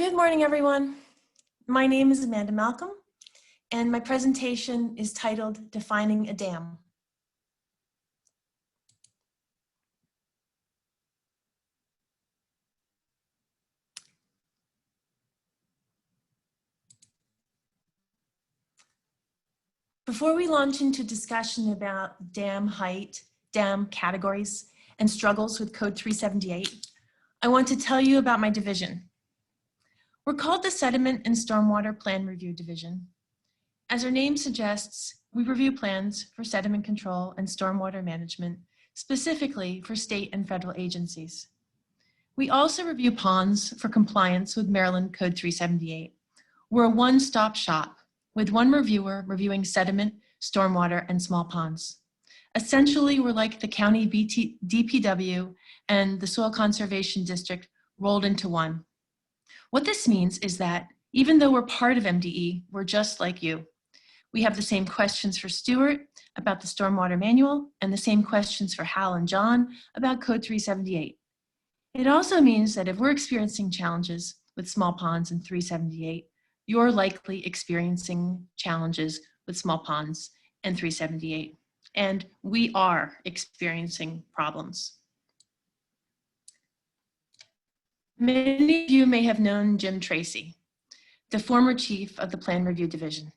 Good morning, everyone. My name is Amanda Malcolm, and my presentation is titled Defining a Dam. Before we launch into discussion about dam height, dam categories, and struggles with Code 378, I want to tell you about my division. We're called the Sediment and Stormwater Plan Review Division. As our name suggests, we review plans for sediment control and stormwater management, specifically for state and federal agencies. We also review ponds for compliance with Maryland Code 378. We're a one-stop shop, with one reviewer reviewing sediment, stormwater, and small ponds. Essentially, we're like the county DPW and the Soil Conservation District rolled into one. What this means is that even though we're part of MDE, we're just like you. We have the same questions for Stuart about the Stormwater Manual and the same questions for Hal and John about Code 378. It also means that if we're experiencing challenges with small ponds in 378, you're likely experiencing challenges with small ponds and 378. And we are experiencing problems. Many of you may have known Jim Tracy, the former chief of the Plan Review Division.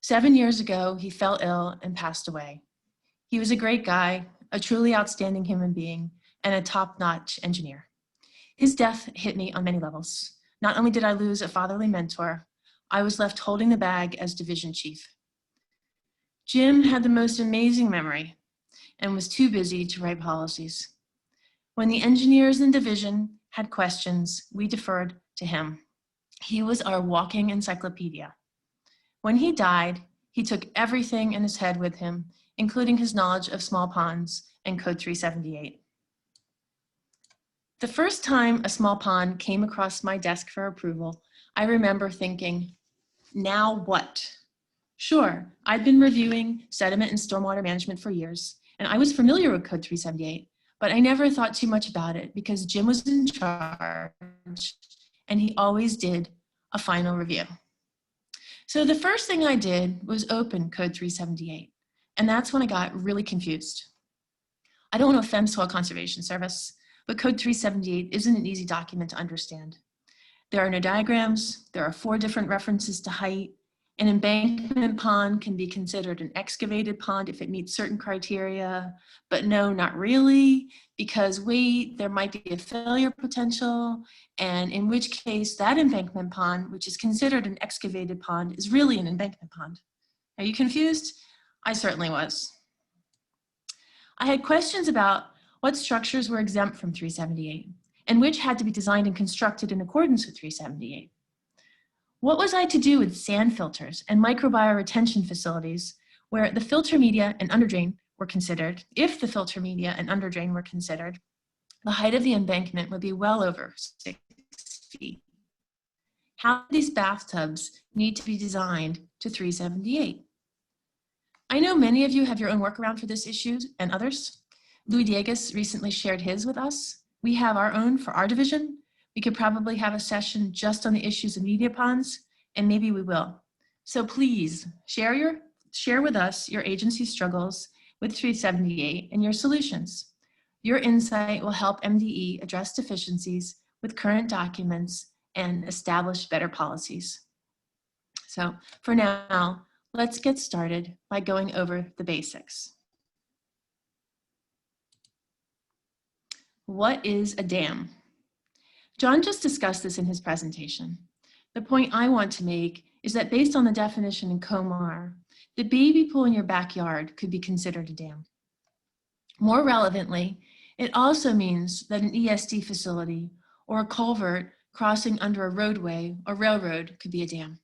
7 years ago, he fell ill and passed away. He was a great guy, a truly outstanding human being, and a top-notch engineer. His death hit me on many levels. Not only did I lose a fatherly mentor, I was left holding the bag as division chief. Jim had the most amazing memory and was too busy to write policies. When the engineers in the division had questions, we deferred to him. He was our walking encyclopedia. When he died, he took everything in his head with him, including his knowledge of small ponds and Code 378. The first time a small pond came across my desk for approval, I remember thinking, now what? Sure, I'd been reviewing sediment and stormwater management for years, and I was familiar with Code 378, but I never thought too much about it because Jim was in charge, and he always did a final review. So the first thing I did was open Code 378, and that's when I got really confused. I don't want to offend Soil Conservation Service, but Code 378 isn't an easy document to understand. There are no diagrams, there are 4 different references to height. An embankment pond can be considered an excavated pond if it meets certain criteria, but no, not really, because wait, there might be a failure potential, and in which case that embankment pond, which is considered an excavated pond, is really an embankment pond. Are you confused? I certainly was. I had questions about what structures were exempt from 378 and which had to be designed and constructed in accordance with 378. What was I to do with sand filters and microbial-retention facilities where the filter media and underdrain were considered? If the filter media and underdrain were considered, the height of the embankment would be well over 6 feet. How do these bathtubs need to be designed to 378? I know many of you have your own workaround for this issue and others. Louis Diegas recently shared his with us. We have our own for our division. We could probably have a session just on the issues of media ponds, and maybe we will. So please share with us your agency struggles with 378 and your solutions. Your insight will help MDE address deficiencies with current documents and establish better policies. So for now, let's get started by going over the basics. What is a dam? John just discussed this in his presentation. The point I want to make is that based on the definition in COMAR, the baby pool in your backyard could be considered a dam. More relevantly, it also means that an ESD facility or a culvert crossing under a roadway or railroad could be a dam.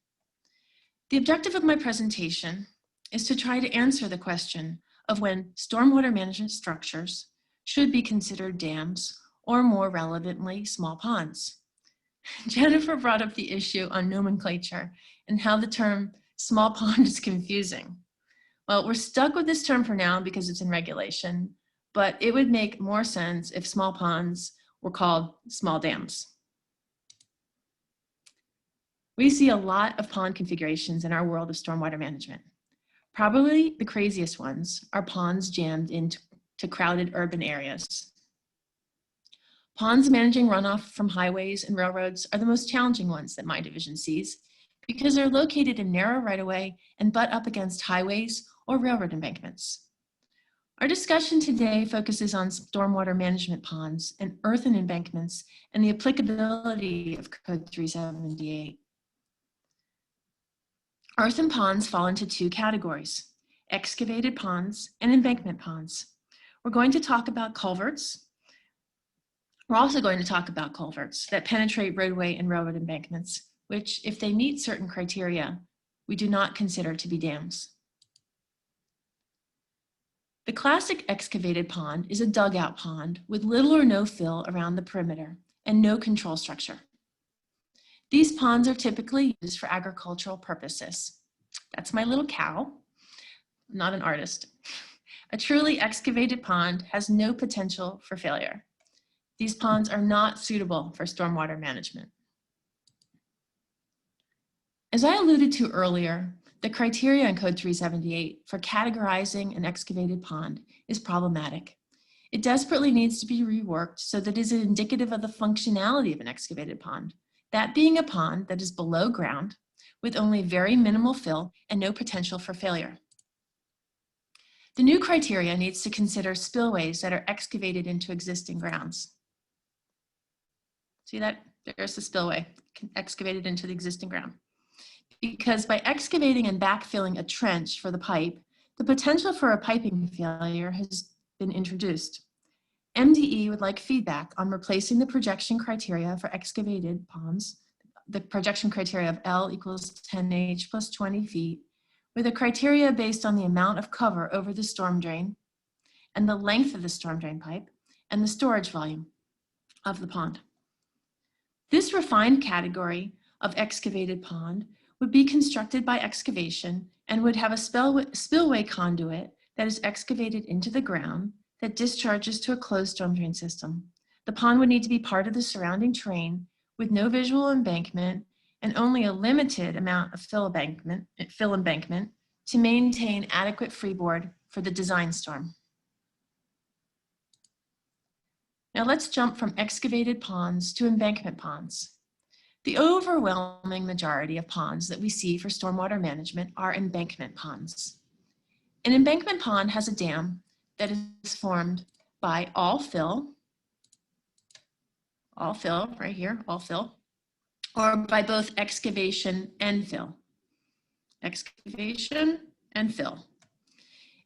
The objective of my presentation is to try to answer the question of when stormwater management structures should be considered dams, or more relevantly, small ponds. Jennifer brought up the issue on nomenclature and how the term small pond is confusing. Well, we're stuck with this term for now because it's in regulation, but it would make more sense if small ponds were called small dams. We see a lot of pond configurations in our world of stormwater management. Probably the craziest ones are ponds jammed into crowded urban areas. Ponds managing runoff from highways and railroads are the most challenging ones that my division sees because they're located in narrow right-of-way and butt up against highways or railroad embankments. Our discussion today focuses on stormwater management ponds and earthen embankments and the applicability of Code 378. Earthen ponds fall into two categories: excavated ponds and embankment ponds. We're going to talk about culverts. We're also going to talk about culverts that penetrate roadway and railroad embankments, which, if they meet certain criteria, we do not consider to be dams. The classic excavated pond is a dugout pond with little or no fill around the perimeter and no control structure. These ponds are typically used for agricultural purposes. That's my little cow. I'm not an artist. A truly excavated pond has no potential for failure. These ponds are not suitable for stormwater management. As I alluded to earlier, the criteria in Code 378 for categorizing an excavated pond is problematic. It desperately needs to be reworked so that it is indicative of the functionality of an excavated pond, that being a pond that is below ground with only very minimal fill and no potential for failure. The new criteria needs to consider spillways that are excavated into existing grounds. See that? There's the spillway excavated into the existing ground. Because by excavating and backfilling a trench for the pipe, the potential for a piping failure has been introduced. MDE would like feedback on replacing the projection criteria for excavated ponds, the projection criteria of L equals 10H plus 20 feet, with a criteria based on the amount of cover over the storm drain and the length of the storm drain pipe and the storage volume of the pond. This refined category of excavated pond would be constructed by excavation and would have a spillway conduit that is excavated into the ground that discharges to a closed storm drain system. The pond would need to be part of the surrounding terrain with no visual embankment and only a limited amount of fill embankment to maintain adequate freeboard for the design storm. Now let's jump from excavated ponds to embankment ponds. The overwhelming majority of ponds that we see for stormwater management are embankment ponds. An embankment pond has a dam that is formed by all fill right here, all fill, or by both excavation and fill. Excavation and fill.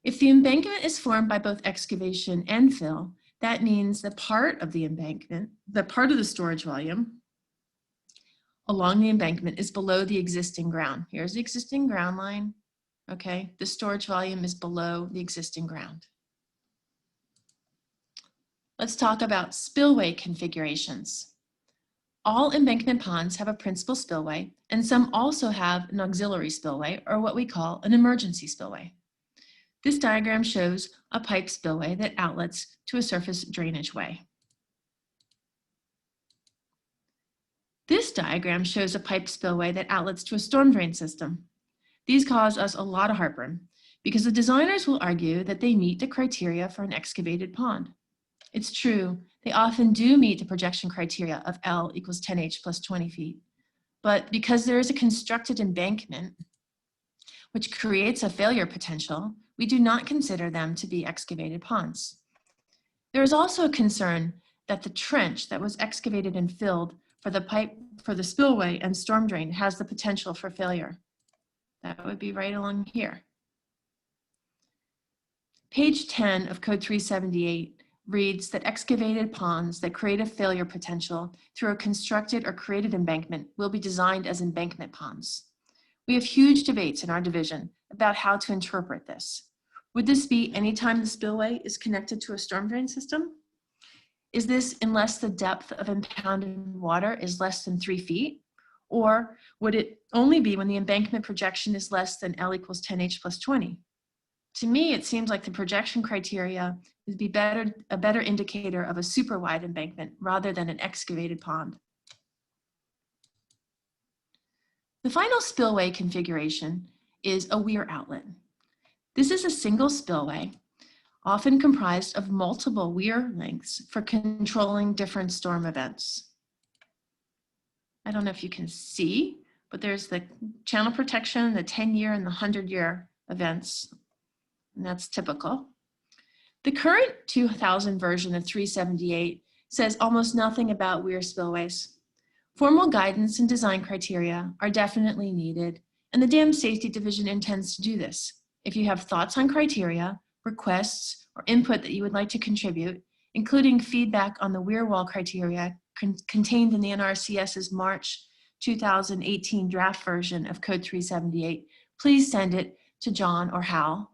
If the embankment is formed by both excavation and fill, that means the part of the embankment, the part of the storage volume along the embankment is below the existing ground. Here's the existing ground line. Okay, the storage volume is below the existing ground. Let's talk about spillway configurations. All embankment ponds have a principal spillway, and some also have an auxiliary spillway, or what we call an emergency spillway. This diagram shows a pipe spillway that outlets to a surface drainage way. This diagram shows a pipe spillway that outlets to a storm drain system. These cause us a lot of heartburn because the designers will argue that they meet the criteria for an excavated pond. It's true, they often do meet the projection criteria of L equals 10H plus 20 feet. But because there is a constructed embankment, which creates a failure potential, we do not consider them to be excavated ponds. There is also a concern that the trench that was excavated and filled for the pipe, for the spillway and storm drain has the potential for failure. That would be right along here. Page 10 of Code 378 reads that excavated ponds that create a failure potential through a constructed or created embankment will be designed as embankment ponds. We have huge debates in our division about how to interpret this. Would this be anytime the spillway is connected to a storm drain system? Is this unless the depth of impounded water is less than 3 feet? Or would it only be when the embankment projection is less than L equals 10H plus 20? To me, it seems like the projection criteria would be a better indicator of a super wide embankment rather than an excavated pond. The final spillway configuration is a Weir Outlet. This is a single spillway, often comprised of multiple weir lengths for controlling different storm events. I don't know if you can see, but there's the channel protection, the 10-year and the 100-year events, and that's typical. The current 2000 version of 378 says almost nothing about weir spillways. Formal guidance and design criteria are definitely needed, and the Dam Safety Division intends to do this. If you have thoughts on criteria, requests, or input that you would like to contribute, including feedback on the weir wall criteria contained in the NRCS's March 2018 draft version of Code 378, please send it to John or Hal.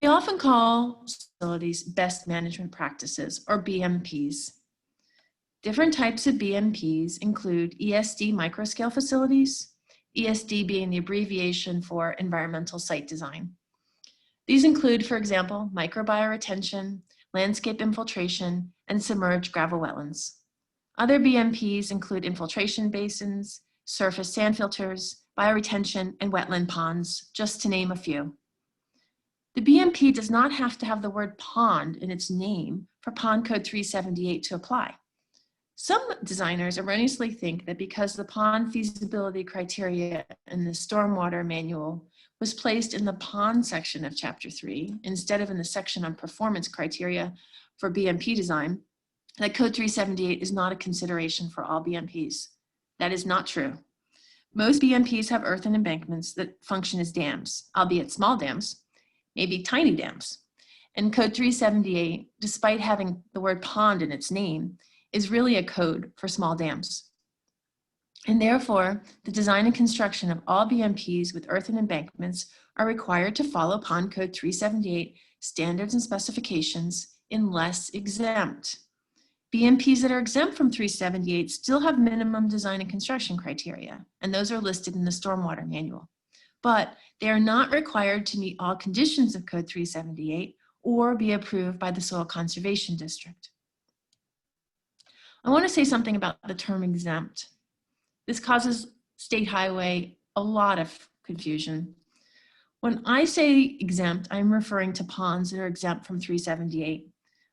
We often call facilities best management practices, or BMPs. Different types of BMPs include ESD microscale facilities, ESD being the abbreviation for environmental site design. These include, for example, microbioretention, landscape infiltration, and submerged gravel wetlands. Other BMPs include infiltration basins, surface sand filters, bioretention, and wetland ponds, just to name a few. The BMP does not have to have the word pond in its name for Pond Code 378 to apply. Some designers erroneously think that because the pond feasibility criteria in the Stormwater Manual was placed in the pond section of Chapter 3 instead of in the section on performance criteria for BMP design, that Code 378 is not a consideration for all BMPs. That is not true. Most BMPs have earthen embankments that function as dams, albeit small dams, maybe tiny dams. And Code 378, despite having the word pond in its name, is really a code for small dams. And therefore, the design and construction of all BMPs with earthen embankments are required to follow Pond Code 378 standards and specifications unless exempt. BMPs that are exempt from 378 still have minimum design and construction criteria, and those are listed in the Stormwater Manual. But they are not required to meet all conditions of Code 378 or be approved by the Soil Conservation District. I want to say something about the term exempt. This causes State Highway a lot of confusion. When I say exempt, I'm referring to ponds that are exempt from 378.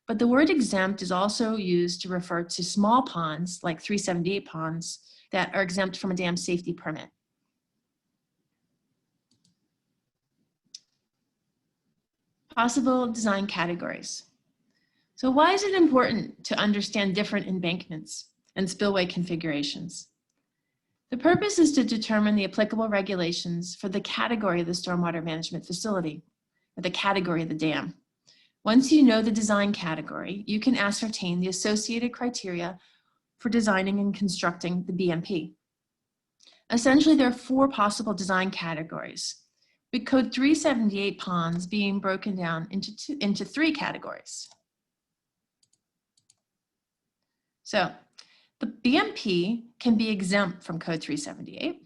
But the word exempt is also used to refer to small ponds, like 378 ponds, that are exempt from a dam safety permit. Possible design categories. So why is it important to understand different embankments and spillway configurations? The purpose is to determine the applicable regulations for the category of the stormwater management facility, or the category of the dam. Once you know the design category, you can ascertain the associated criteria for designing and constructing the BMP. Essentially, there are 4 possible design categories, with Code 378 ponds being broken down into 3 categories. So the BMP can be exempt from Code 378.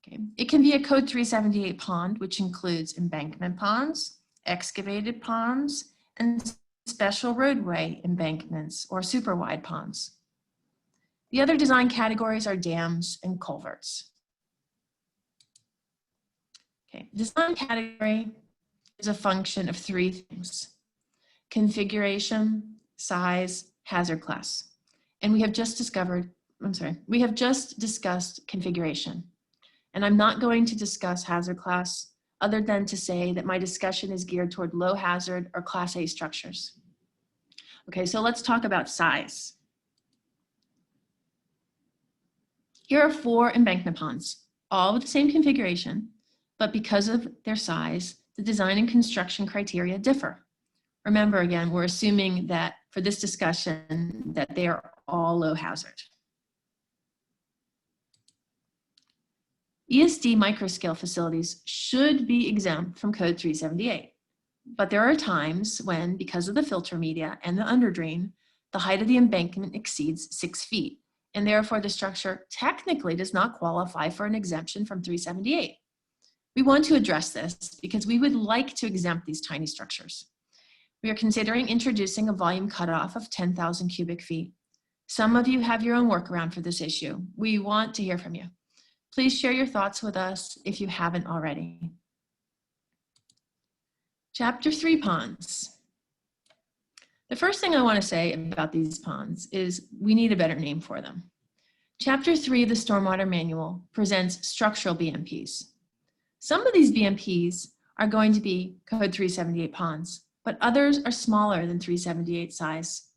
Okay. It can be a Code 378 pond, which includes embankment ponds, excavated ponds, and special roadway embankments or super wide ponds. The other design categories are dams and culverts. Okay. Design category is a function of 3 things: configuration, size, hazard class. And we have just discussed configuration. And I'm not going to discuss hazard class other than to say that my discussion is geared toward low hazard or Class A structures. Okay, so let's talk about size. Here are 4 embankment ponds, all with the same configuration, but because of their size, the design and construction criteria differ. Remember, again, we're assuming that for this discussion that they are all low hazard. ESD microscale facilities should be exempt from Code 378, but there are times when, because of the filter media and the underdrain, the height of the embankment exceeds 6 feet, and therefore the structure technically does not qualify for an exemption from 378. We want to address this because we would like to exempt these tiny structures. We are considering introducing a volume cutoff of 10,000 cubic feet. Some of you have your own workaround for this issue. We want to hear from you. Please share your thoughts with us if you haven't already. Chapter 3, ponds. The first thing I want to say about these ponds is we need a better name for them. Chapter 3 of the Stormwater Manual presents structural BMPs. Some of these BMPs are going to be Code 378 ponds, but others are smaller than 378 size.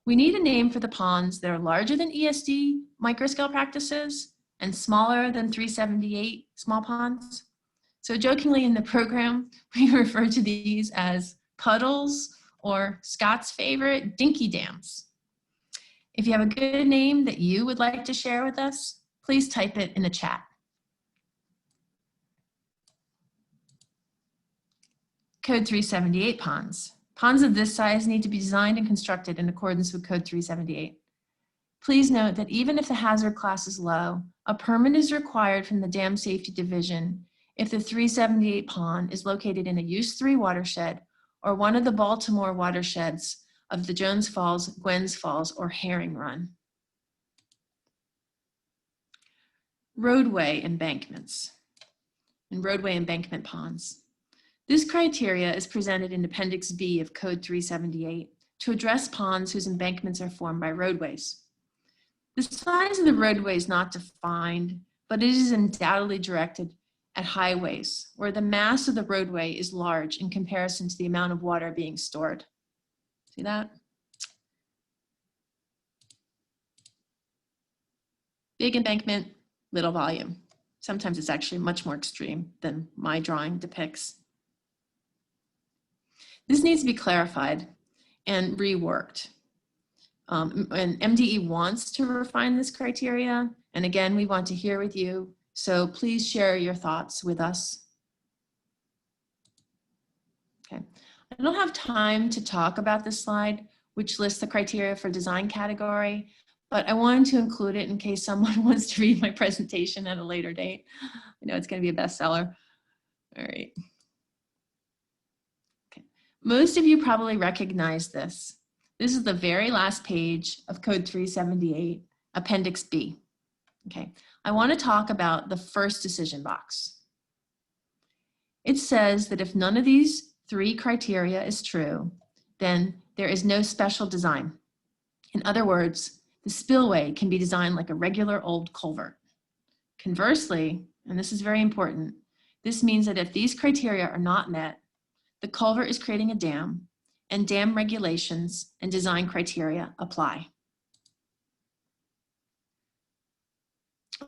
We need a name for the ponds that are larger than ESD microscale practices and smaller than 378 small ponds. So jokingly in the program, we refer to these as puddles or Scott's favorite, dinky dams. If you have a good name that you would like to share with us, please type it in the chat. Code 378 ponds. Ponds of this size need to be designed and constructed in accordance with Code 378. Please note that even if the hazard class is low, a permit is required from the Dam Safety Division if the 378 pond is located in a Use 3 watershed or one of the Baltimore watersheds of the Jones Falls, Gwens Falls, or Herring Run. Roadway embankments and roadway embankment ponds. This criteria is presented in Appendix B of Code 378 to address ponds whose embankments are formed by roadways. The size of the roadway is not defined, but it is undoubtedly directed at highways, where the mass of the roadway is large in comparison to the amount of water being stored. See that? Big embankment, little volume. Sometimes it's actually much more extreme than my drawing depicts. This needs to be clarified and reworked. And MDE wants to refine this criteria. And again, we want to hear with you. So please share your thoughts with us. Okay. I don't have time to talk about this slide, which lists the criteria for design category, but I wanted to include it in case someone wants to read my presentation at a later date. I know it's going to be a bestseller. All right. Okay. Most of you probably recognize this. This is the very last page of Code 378, Appendix B. Okay. I want to talk about the first decision box. It says that if none of these 3 criteria is true, then there is no special design. In other words, the spillway can be designed like a regular old culvert. Conversely, and this is very important, this means that if these criteria are not met, the culvert is creating a dam, and dam regulations and design criteria apply.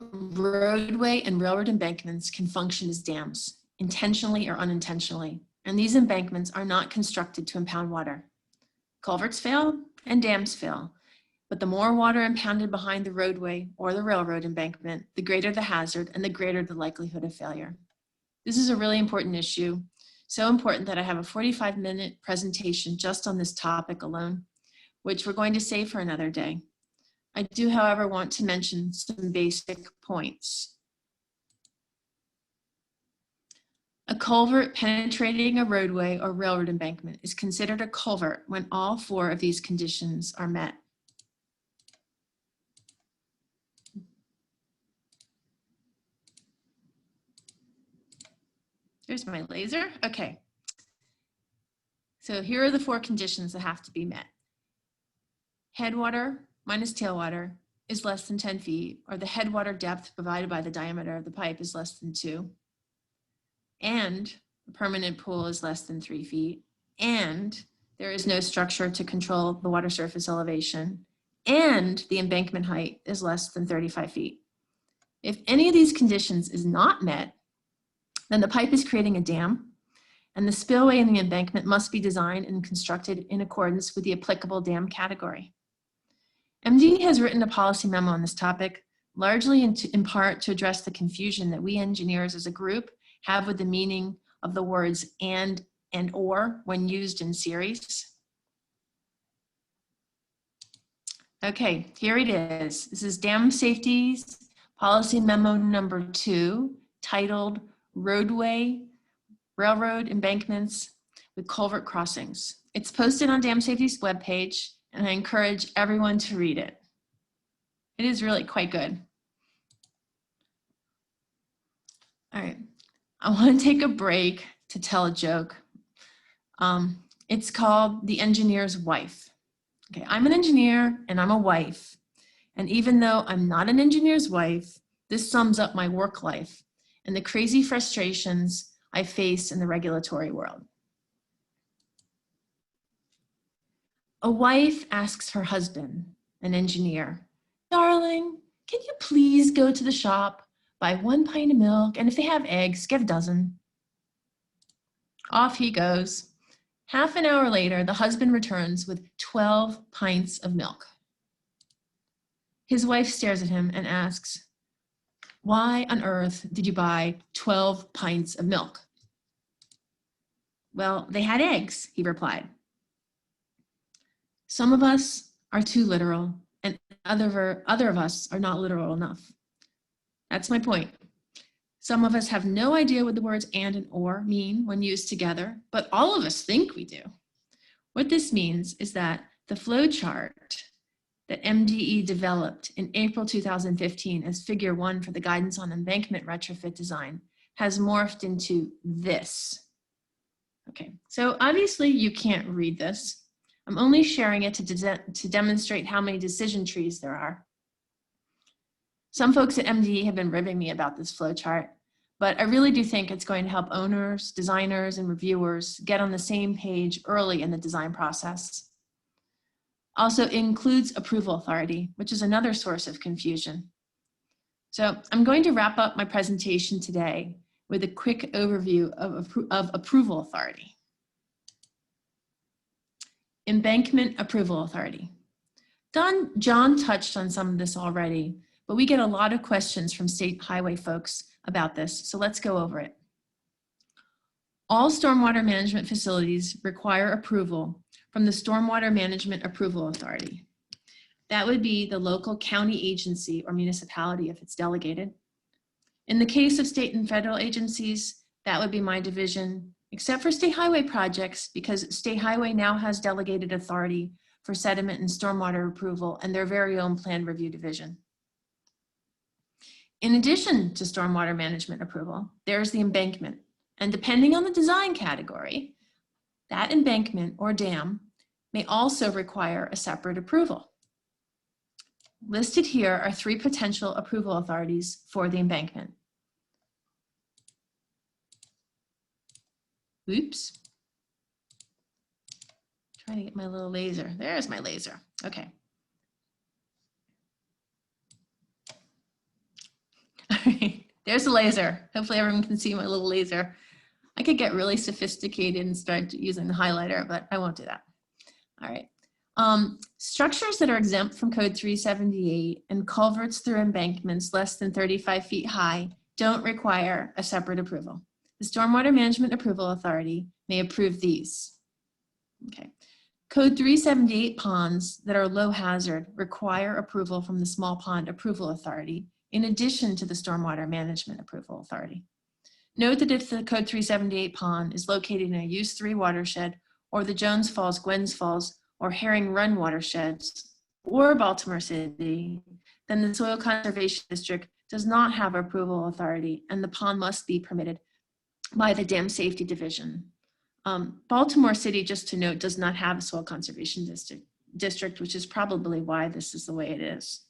Roadway and railroad embankments can function as dams, intentionally or unintentionally, and these embankments are not constructed to impound water. Culverts fail and dams fail, but the more water impounded behind the roadway or the railroad embankment, the greater the hazard and the greater the likelihood of failure. This is a really important issue, so important that I have a 45-minute presentation just on this topic alone, which we're going to save for another day. I do, however, want to mention some basic points. A culvert penetrating a roadway or railroad embankment is considered a culvert when all 4 of these conditions are met. Here's my laser. Okay. So here are the 4 conditions that have to be met. Headwater minus tailwater is less than 10 feet, or the headwater depth divided by the diameter of the pipe is less than 2. And the permanent pool is less than 3 feet. And there is no structure to control the water surface elevation. And the embankment height is less than 35 feet. If any of these conditions is not met, then the pipe is creating a dam, and the spillway and the embankment must be designed and constructed in accordance with the applicable dam category. MDE has written a policy memo on this topic, largely in part to address the confusion that we engineers as a group have with the meaning of the words and or when used in series. Okay, here it is. This is Dam Safety's Policy Memo number 2, titled Roadway, Railroad Embankments with Culvert Crossings. It's posted on Dam Safety's webpage, and I encourage everyone to read it. It is really quite good. All right, I want to take a break to tell a joke. It's called The Engineer's Wife. Okay, I'm an engineer and I'm a wife. And even though I'm not an engineer's wife, this sums up my work life and the crazy frustrations I face in the regulatory world. A wife asks her husband, an engineer, "Darling, can you please go to the shop, buy 1 pint of milk, and if they have eggs, get a dozen?" Off he goes. Half an hour later, the husband returns with 12 pints of milk. His wife stares at him and asks, "Why on earth did you buy 12 pints of milk?" "Well, they had eggs," he replied. Some of us are too literal, and other of us are not literal enough. That's my point. Some of us have no idea what the words and or mean when used together, but all of us think we do. What this means is that the flow chart that MDE developed in April 2015 as Figure 1 for the guidance on embankment retrofit design has morphed into this. Okay, so obviously you can't read this. I'm only sharing it to demonstrate how many decision trees there are. Some folks at MDE have been ribbing me about this flow chart, but I really do think it's going to help owners, designers, and reviewers get on the same page early in the design process. Also, it includes approval authority, which is another source of confusion. So I'm going to wrap up my presentation today with a quick overview of approval authority. Embankment approval authority. John touched on some of this already, but we get a lot of questions from state highway folks about this, so let's go over it. All stormwater management facilities require approval from the Stormwater Management Approval Authority. That would be the local county agency or municipality if it's delegated. In the case of state and federal agencies, that would be my division, except for state highway projects, because state highway now has delegated authority for sediment and stormwater approval and their very own plan review division. In addition to stormwater management approval, there's the embankment. And depending on the design category, that embankment or dam may also require a separate approval. Listed here are 3 potential approval authorities for the embankment. Oops. Trying to get my little laser. There's my laser. Okay. All right, there's a laser. Hopefully everyone can see my little laser. I could get really sophisticated and start using the highlighter, but I won't do that. All right. Structures that are exempt from Code 378 and culverts through embankments less than 35 feet high don't require a separate approval. The Stormwater Management Approval Authority may approve these. Okay. Code 378 ponds that are low hazard require approval from the Small Pond Approval Authority in addition to the Stormwater Management Approval Authority. Note that if the Code 378 pond is located in a Use 3 watershed or the Jones Falls, Gwens Falls, or Herring Run watersheds, or Baltimore City, then the Soil Conservation District does not have approval authority and the pond must be permitted by the Dam Safety Division. Baltimore City, just to note, does not have a Soil Conservation District, which is probably why this is the way it is.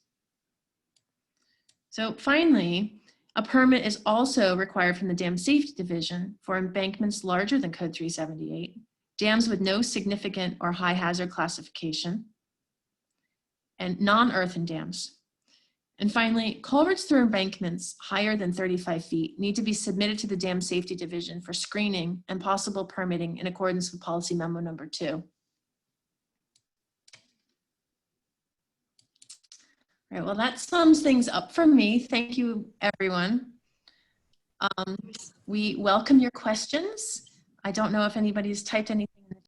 So finally, a permit is also required from the Dam Safety Division for embankments larger than Code 378, dams with no significant or high hazard classification, and non-earthen dams. And finally, culverts through embankments higher than 35 feet need to be submitted to the Dam Safety Division for screening and possible permitting in accordance with Policy Memo Number 2. All right, well, that sums things up for me. Thank you, everyone. We welcome your questions. I don't know if anybody's typed anything